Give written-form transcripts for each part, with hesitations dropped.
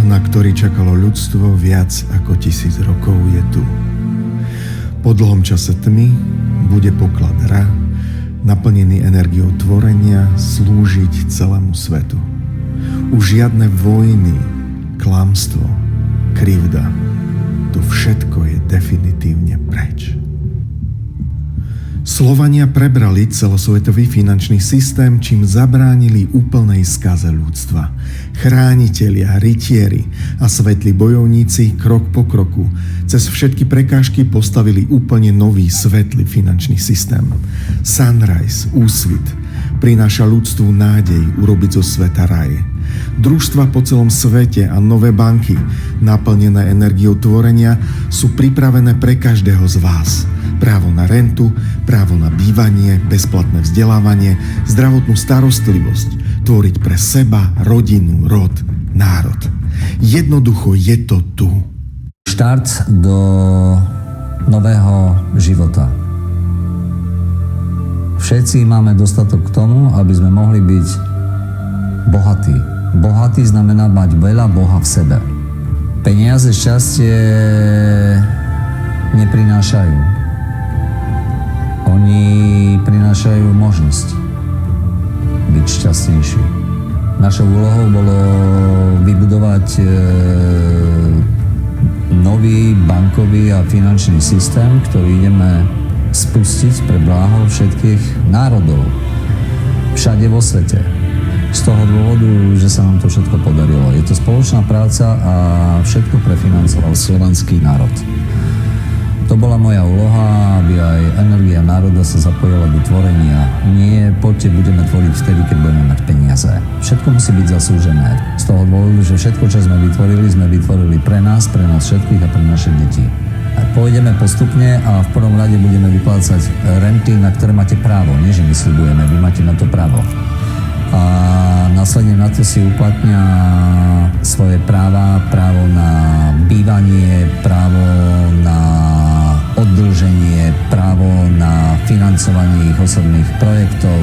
na ktorý čakalo ľudstvo viac ako 1000 rokov, je tu. Po dlhom čase tmy bude poklad Ra, naplnený energiou tvorenia, slúžiť celému svetu. Už žiadne vojny, klamstvo, krivda. To všetko je definitívne preč. Slovania prebrali celosvetový finančný systém, čím zabránili úplnej skaze ľudstva. Chránitelia, rytieri a svetlí bojovníci krok po kroku cez všetky prekážky postavili úplne nový svetlý finančný systém. Sunrise, úsvit, prináša ľudstvu nádej urobiť zo sveta raj. Družstva po celom svete a nové banky, naplnené energiou tvorenia, sú pripravené pre každého z vás. Právo na rentu, právo na bývanie, bezplatné vzdelávanie, zdravotnú starostlivosť, tvoriť pre seba, rodinu, rod, národ. Jednoducho je to tu. Štart do nového života. Všetci máme dostatok k tomu, aby sme mohli byť bohatí. Bohatý znamená mať veľa Boha v sebe. Peniaze šťastie neprinášajú. Oni prinášajú možnosť byť šťastnejší. Našou úlohou bolo vybudovať nový bankový a finančný systém, ktorý ideme spustiť pre bláho všetkých národov všade vo svete. Z toho dôvodu, že sa nám to všetko podarilo. Je to spoločná práca a všetko prefinancoval slovanský národ. To bola moja úloha, aby aj energia národa sa zapojila do tvorenia. Nie, poďte, budeme tvoriť vtedy, keď budeme mať peniaze. Všetko musí byť zaslúžené. Z toho dôvodu, že všetko, čo sme vytvorili pre nás všetkých a pre naše deti. Pôjdeme postupne a v prvom rade budeme vyplácať renty, na ktoré máte právo. Nie, že my sľubujeme, vy máte na to právo. A následne na to si uplatňa svoje práva, právo na bývanie, právo na oddĺženie, právo na financovanie ich osobných projektov.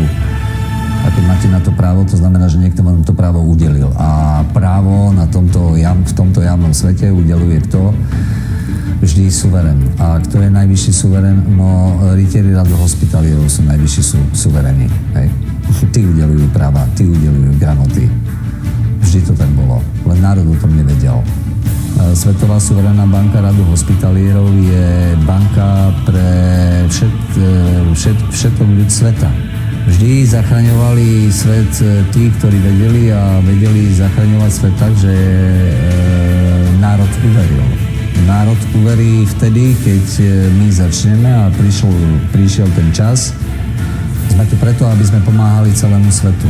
A keď máte na to právo, to znamená, že niekto vám to právo udelil. A právo v tomto javnom svete udeluje kto? Vždy suverén. A kto je najvyšší suverén? No, rytieri radu hospitalierov sú najvyšší suveréni. Hej? Tí udelujú práva, tí udelujú granoty. Vždy to tak bolo. Len národ o tom nevedel. Svetová suverénna banka radu hospitalierov je banka pre všetok ľud sveta. Vždy zachraňovali svet tí, ktorí vedeli zachraňovať svet tak, že národ uveril. Národ uverí vtedy, keď my začneme a prišiel ten čas. Sme tu preto, aby sme pomáhali celému svetu.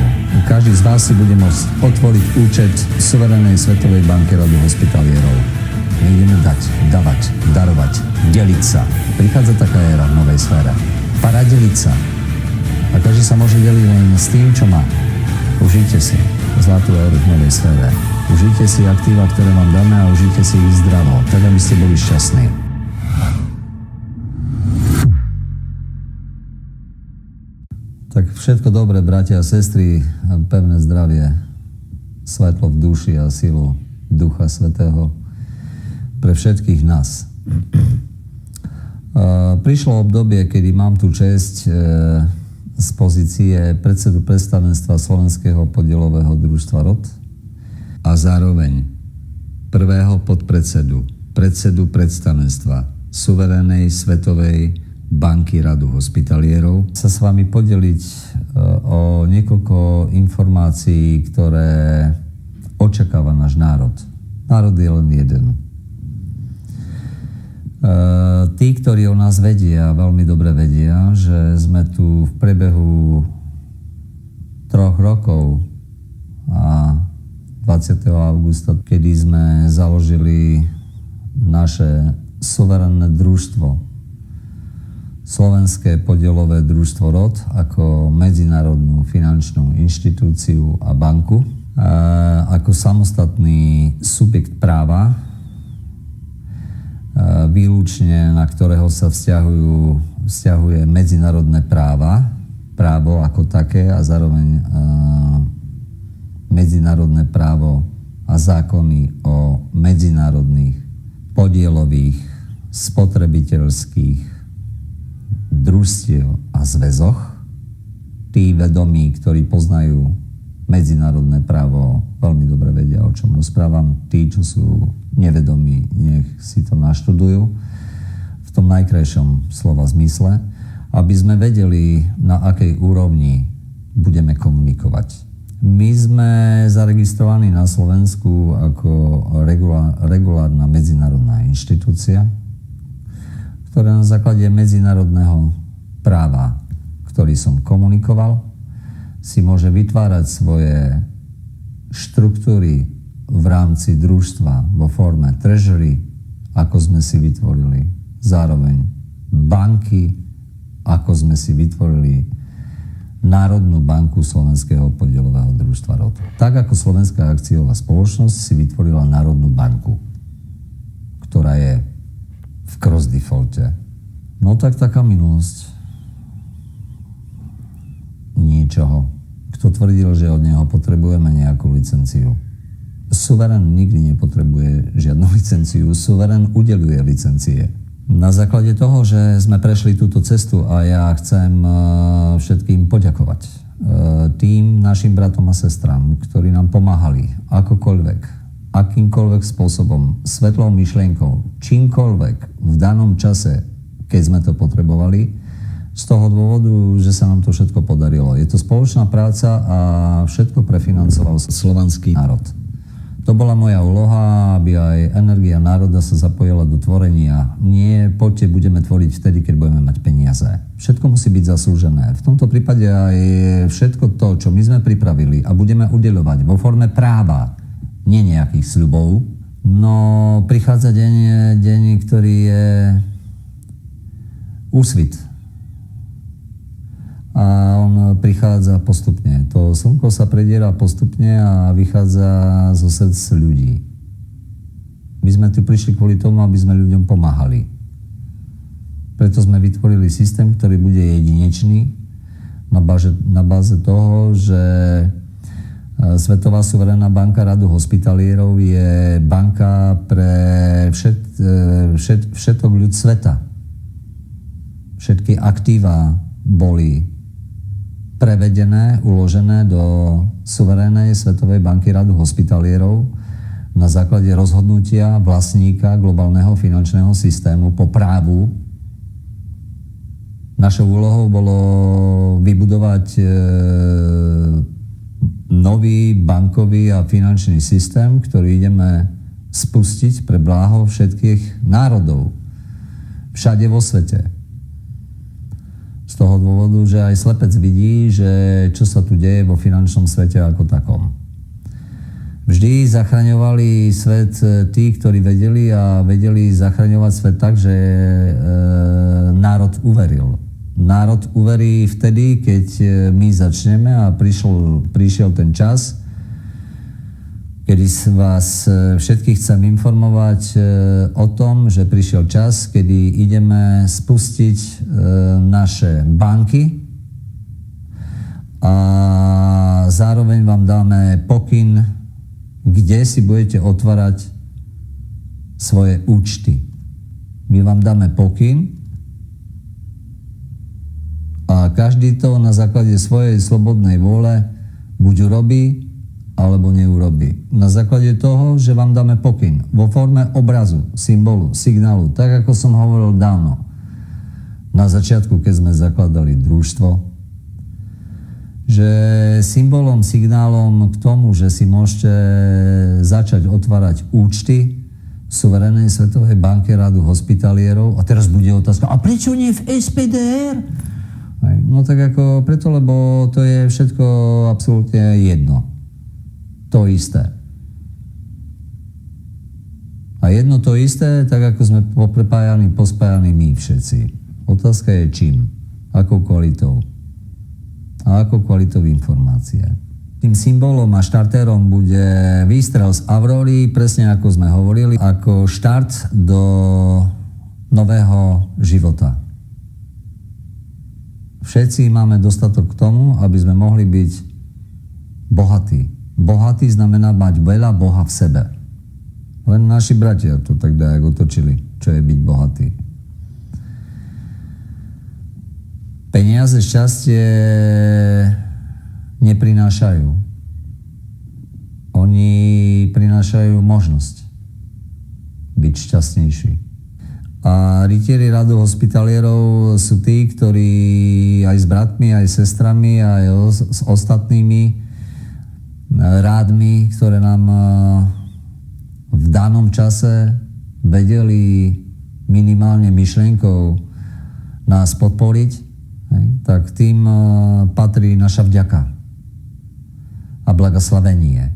Každý z vás si bude môcť otvoriť účet suverénnej Svetovej banky radu hospitalierov. My ideme dávať, darovať, deliť sa. Prichádza taká éra v novej sfére. Para deliť sa. A každý sa môže deliť len s tým, čo má. Užite si zlatú éru v novej sfére. Užite si aktíva, ktoré vám dáme a užite si ich zdravo, tak aby ste boli šťastní. Tak všetko dobré, bratia a sestry, pevné zdravie, svetlo v duši a silu Ducha Svätého pre všetkých nás. Prišlo obdobie, kedy mám tu česť z pozície predsedu predstavenstva Slovenského podielového družstva ROD a zároveň prvého podpredsedu, predsedu predstavenstva Suverénnej Svetovej banky radu hospitalierov, sa s vami podeliť o niekoľko informácií, ktoré očakáva náš národ. Národ je len jeden. Tí, ktorí o nás vedia, veľmi dobre vedia, že sme tu v priebehu 3 rokov a 20. augusta, kedy sme založili naše suverénne družstvo, Slovenské podielové družstvo ROD ako medzinárodnú finančnú inštitúciu a banku, ako samostatný subjekt práva, výlučne na ktorého sa vzťahuje medzinárodné právo ako také a zároveň medzinárodné právo a zákony o medzinárodných podielových spotrebiteľských družstiev a zväzoch. Tí vedomí, ktorí poznajú medzinárodné právo, veľmi dobre vedia, o čom rozprávam. Tí, čo sú nevedomí, nech si to naštudujú v tom najkrajšom slova zmysle, aby sme vedeli, na akej úrovni budeme komunikovať. My sme zaregistrovaní na Slovensku ako regulárna medzinárodná inštitúcia, ktorá na základe medzinárodného práva, ktorý som komunikoval, si môže vytvárať svoje štruktúry v rámci družstva vo forme treasury, ako sme si vytvorili. Zároveň banky, ako sme si vytvorili Národnú banku Slovenského podielového družstva ROD. Tak ako Slovenská akciová spoločnosť si vytvorila Národnú banku, ktorá je v cross-defalte. No tak taká minulosť niečoho. Kto tvrdil, že od neho potrebujeme nejakú licenciu? Suverén nikdy nepotrebuje žiadnu licenciu. Suverén udeľuje licencie. Na základe toho, že sme prešli túto cestu a ja chcem všetkým poďakovať. Tým našim bratom a sestram, ktorí nám pomáhali akokoľvek, akýmkoľvek spôsobom, svetlou myšlienkou, čímkoľvek v danom čase, keď sme to potrebovali, z toho dôvodu, že sa nám to všetko podarilo. Je to spoločná práca a všetko prefinancoval slovanský národ. To bola moja úloha, aby aj energia národa sa zapojila do tvorenia. Nie, poďte, budeme tvoriť vtedy, keď budeme mať peniaze. Všetko musí byť zaslúžené. V tomto prípade aj všetko to, čo my sme pripravili a budeme udeľovať vo forme práva, nie nejakých sľubov, no prichádza deň, ktorý je úsvit. A on prichádza postupne. To slnko sa prediera postupne a vychádza zo srdc ľudí. My sme tu prišli kvôli tomu, aby sme ľuďom pomáhali. Preto sme vytvorili systém, ktorý bude jedinečný na báze toho, že Svetová suverénna banka Radu hospitalierov je banka pre všetok ľud sveta. Všetky aktíva boli prevedené, uložené do suverénnej Svetovej banky Radu hospitalierov na základe rozhodnutia vlastníka globálneho finančného systému po právu. Našou úlohou bolo vybudovať nový bankový a finančný systém, ktorý ideme spustiť pre bláho všetkých národov všade vo svete. Z toho dôvodu, že aj slepec vidí, že čo sa tu deje vo finančnom svete ako takom. Vždy zachraňovali svet tí, ktorí vedeli a vedeli zachraňovať svet tak, že národ uveril. Národ uverí vtedy, keď my začneme a prišiel ten čas, kedy vás všetkých chcem informovať o tom, že prišiel čas, kedy ideme spustiť naše banky a zároveň vám dáme pokyn, kde si budete otvárať svoje účty. My vám dáme pokyn a každý to na základe svojej slobodnej vôle buď urobí, alebo neurobí. Na základe toho, že vám dáme pokyn vo forme obrazu, symbolu, signálu, tak ako som hovoril dávno. Na začiatku, keď sme zakladali družstvo, že symbolom, signálom k tomu, že si môžete začať otvárať účty v suverénnej Svetovej banke Radu hospitalierov. A teraz bude otázka, a prečo nie v SPDR? No tak ako preto, lebo to je všetko absolútne jedno. To isté. A jedno to isté, tak ako sme poprepájani, pospájani my všetci. Otázka je čím, akou kvalitou a akou kvalitou informácie. Tým symbolom a štartérom bude výstrel z Aurory, presne ako sme hovorili, ako štart do nového života. Všetci máme dostatok k tomu, aby sme mohli byť bohatí. Bohatý znamená mať veľa Boha v sebe. Len naši bratia to tak dajak otočili, čo je byť bohatý. Peniaze šťastie neprinášajú. Oni prinášajú možnosť byť šťastnejší. A rytieri radu hospitalierov sú tí, ktorí aj s bratmi, aj s sestrami, aj s ostatnými rádmi, ktoré nám v danom čase vedeli minimálne myšlienkou nás podporiť, tak tým patrí naša vďaka a blagoslavenie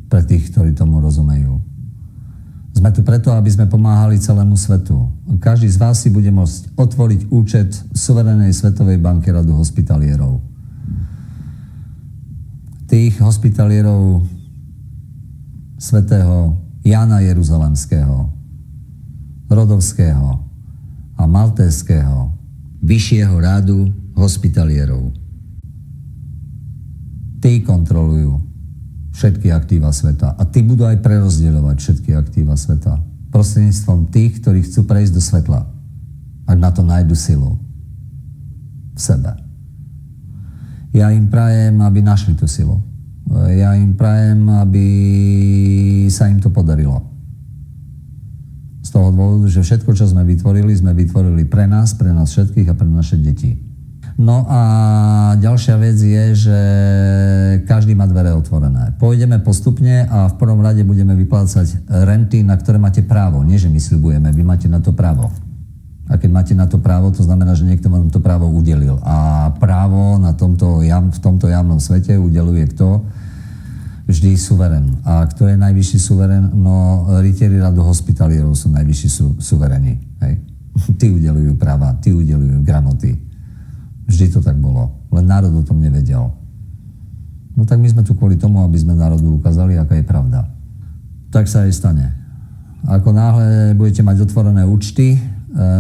pre tých, ktorí tomu rozumejú. Sme tu preto, aby sme pomáhali celému svetu. Každý z vás si bude môcť otvoriť účet suverénnej Svetovej banky radu hospitalierov. Tých hospitalierov svätého Jána Jeruzalemského, Rodovského a Maltéského vyššieho rádu hospitalierov. Tí kontrolujú všetky aktíva sveta a tí budú aj prerozdeľovať všetky aktíva sveta prostredníctvom tých, ktorí chcú prejsť do svetla, ak na to nájdu silu v sebe. Ja im prajem, aby našli tú silu. Ja im prajem, aby sa im to podarilo. Z toho dôvodu, že všetko, čo sme vytvorili pre nás všetkých a pre naše deti. No a ďalšia vec je, že každý má dvere otvorené. Pôjdeme postupne a v prvom rade budeme vyplácať renty, na ktoré máte právo. Nie, že my sľubujeme, vy máte na to právo. A keď máte na to právo, to znamená, že niekto vám to právo udelil. A právo v tomto javnom svete udeluje kto? Vždy suverén. A kto je najvyšší suverén? No, rytieri radu hospitalierov sú najvyšší suveréni. Hej. Tí udelujú práva, tí udelujú gramoty. Vždy to tak bolo. Len národ o tom nevedel. No tak my sme tu kvôli tomu, aby sme národu ukázali, aká je pravda. Tak sa aj stane. Ako náhle budete mať otvorené účty,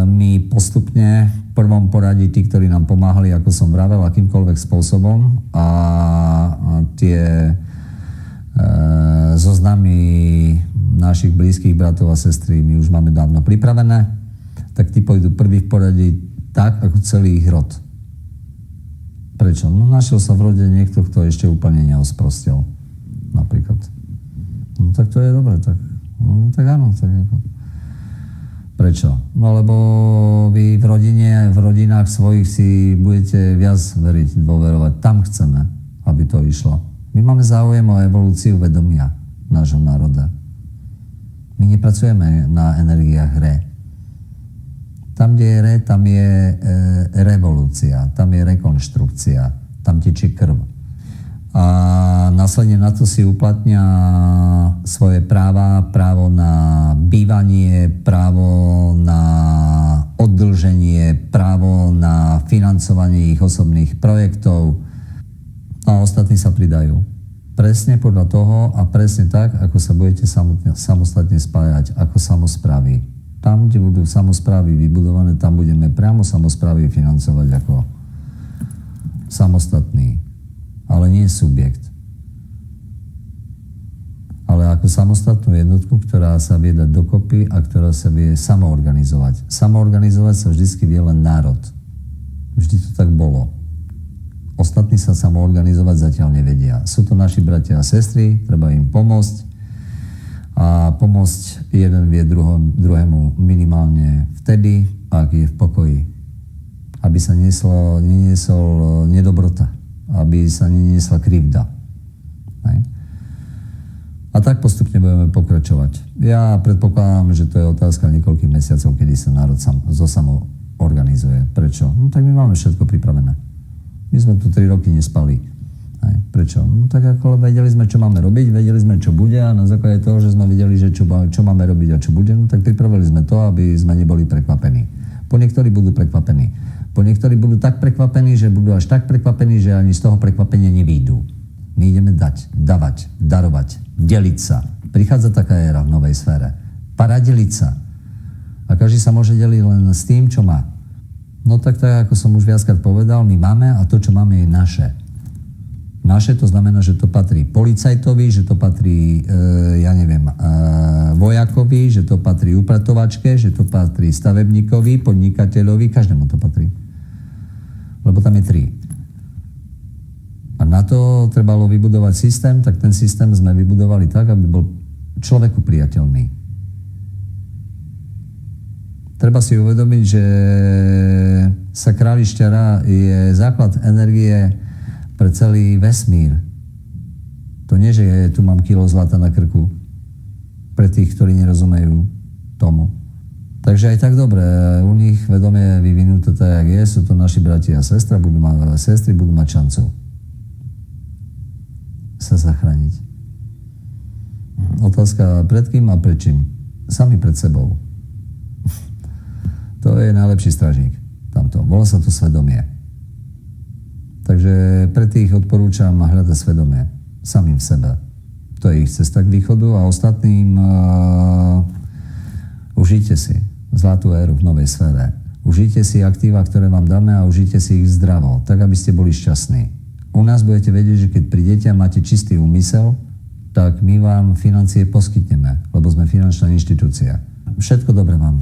my postupne v prvom poradí tí, ktorí nám pomáhali, ako som vravel, akýmkoľvek spôsobom a tie zoznamy našich blízkych bratov a sestry my už máme dávno pripravené, tak tí pôjdu prvý v poradí tak, ako celý ich rod. Prečo? No našiel sa v rode niekto, kto ešte úplne neosprostil. Napríklad. No tak to je dobre, tak. No tak áno, tak ako. Prečo? No lebo vy v rodinách svojich si budete viac veriť, dôverovať. Tam chceme, aby to išlo. My máme záujem o evolúciu vedomia nášho národa. My nepracujeme na energiách re. Tam, kde je re, tam je revolúcia, tam je rekonštrukcia, tam tečie krv. A následne na to si uplatňa svoje právo na bývanie, právo na oddlženie, právo na financovanie ich osobných projektov a ostatní sa pridajú. Presne podľa toho a presne tak, ako sa budete samostatne spájať, ako samosprávy. Tam, kde budú samosprávy vybudované, tam budeme priamo samosprávy financovať ako samostatný. Ale nie subjekt. Ale ako samostatnú jednotku, ktorá sa vie dať dokopy a ktorá sa vie samoorganizovať. Samoorganizovať sa vždycky vie len národ. Vždy to tak bolo. Ostatní sa samoorganizovať zatiaľ nevedia. Sú to naši bratia a sestry, treba im pomôcť. A pomôcť jeden vie druhému minimálne vtedy, ak je v pokoji. Aby sa neniesol nedobrota. Aby sa neniesla krivda. Hej. A tak postupne budeme pokračovať. Ja predpokladám, že to je otázka niekoľkých mesiacov, kedy sa národ samoorganizuje. Prečo? No tak my máme všetko pripravené. My sme tu 3 roky nespali. Hej. Prečo? No tak ako vedeli sme, čo máme robiť, vedeli sme, čo bude a na základe toho, že sme vedeli, že čo máme robiť a čo bude, no tak pripravili sme to, aby sme neboli prekvapení. Po niektorí budú prekvapení. Po niektorí budú tak prekvapení, že budú až tak prekvapení, že ani z toho prekvapenia nevyjdú. My ideme dať, dávať, darovať, deliť sa. Prichádza taká éra v novej sfére. Paradeliť sa. A každý sa môže deliť len s tým, čo má. No tak ako som už viackrát povedal, my máme a to, čo máme, je naše. Naše to znamená, že to patrí policajtovi, že to patrí, vojakovi, že to patrí upratovačke, že to patrí stavebníkovi, podnikateľovi, každému to patrí. Lebo tam je 3. A na to trebalo vybudovať systém, tak ten systém sme vybudovali tak, aby bol človeku priateľný. Treba si uvedomiť, že sa králišťara je základ energie pre celý vesmír. To nie, že tu mám kilo zlata na krku. Pre tých, ktorí nerozumejú tomu. Takže aj tak dobre, u nich vedomie je vyvinuté tak, jak je, sú to naši bratia a sestry, budú mať šancu sa zachrániť. Otázka pred kým a pred čím? Sami pred sebou. To je najlepší stražník tamto. Volá sa to svedomie. Takže pre tých odporúčam hľadať svedomie samým v sebe. To je ich cesta k východu a ostatným užite si zlatú éru v novej sfére. Užite si aktíva, ktoré vám dáme a užite si ich zdravo, tak aby ste boli šťastní. U nás budete vedieť, že keď prídete a máte čistý úmysel, tak my vám financie poskytneme, lebo sme finančná inštitúcia. Všetko dobre vám.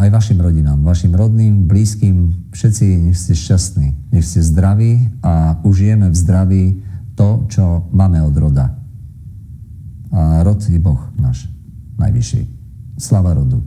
Aj vašim rodinám, vašim rodným, blízkym, všetci nech ste šťastní, nech ste zdraví a užijeme v zdraví to, čo máme od roda. A rod je Boh náš, najvyšší. Sláva rodu.